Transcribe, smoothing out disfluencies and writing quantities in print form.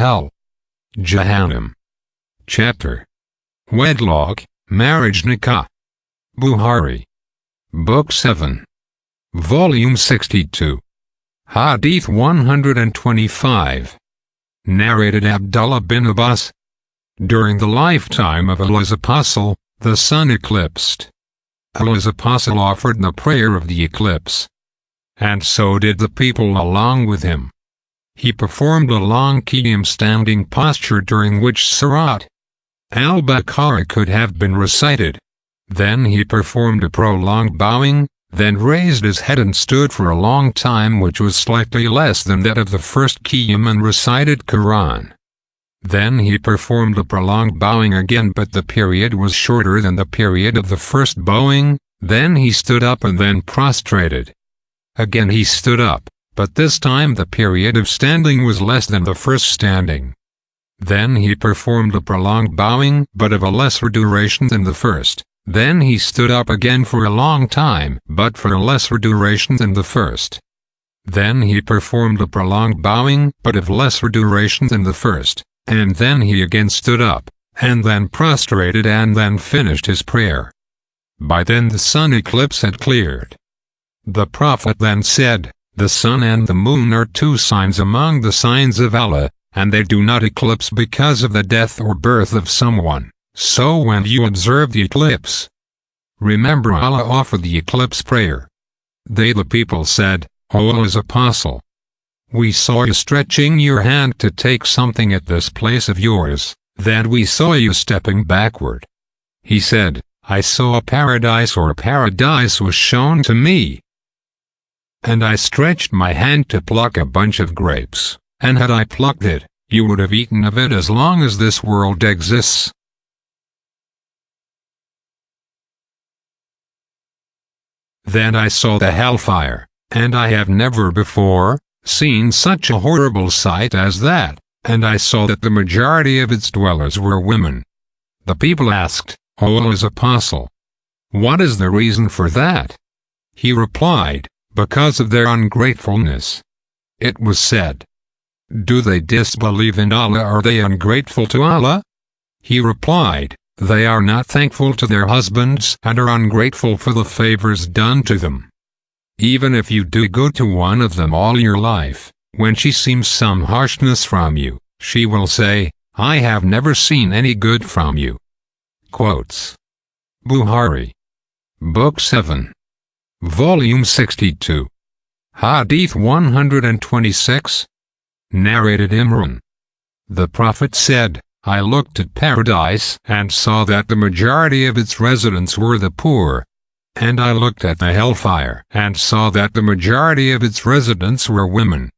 Hell-Jahannam. Chapter. Wedlock, Marriage Nikah. Bukhari. Book 7. Volume 62. Hadith 125. Narrated Abdullah bin Abbas. During the lifetime of Allah's Apostle, the sun eclipsed. Allah's Apostle offered the prayer of the eclipse, and so did the people along with him. He performed a long qiyam standing posture during which Surat al-Baqarah could have been recited. Then he performed a prolonged bowing, then raised his head and stood for a long time, which was slightly less than that of the first qiyam, and recited Quran. Then he performed a prolonged bowing again, but the period was shorter than the period of the first bowing. Then he stood up and then prostrated. Again he stood up, but this time the period of standing was less than the first standing. Then he performed a prolonged bowing, but of a lesser duration than the first. Then he stood up again for a long time, but for a lesser duration than the first. Then he performed a prolonged bowing, but of lesser duration than the first. And then he again stood up, and then prostrated, and then finished his prayer. By then the sun eclipse had cleared. The Prophet then said, "The sun and the moon are two signs among the signs of Allah, and they do not eclipse because of the death or birth of someone. So when you observe the eclipse, remember Allah." Offered the eclipse prayer. They, the people, said, "O Allah's Apostle, we saw you stretching your hand to take something at this place of yours, then we saw you stepping backward." He said, "I saw a paradise, or paradise was shown to me, and I stretched my hand to pluck a bunch of grapes, and had I plucked it, you would have eaten of it as long as this world exists. Then I saw the hellfire, and I have never before seen such a horrible sight as that, and I saw that the majority of its dwellers were women." The people asked, "O Allah's Apostle, what is the reason for that?" He replied, "Because of their ungratefulness." It was said, "Do they disbelieve in Allah? Are they ungrateful to Allah?" He replied, "They are not thankful to their husbands and are ungrateful for the favors done to them. Even if you do good to one of them all your life, when she sees some harshness from you, she will say, 'I have never seen any good from you.'" Quotes. Bukhari. Book 7. Volume 62. Hadith 126. Narrated Imran. The Prophet said, "I looked at paradise and saw that the majority of its residents were the poor. And I looked at the hellfire and saw that the majority of its residents were women.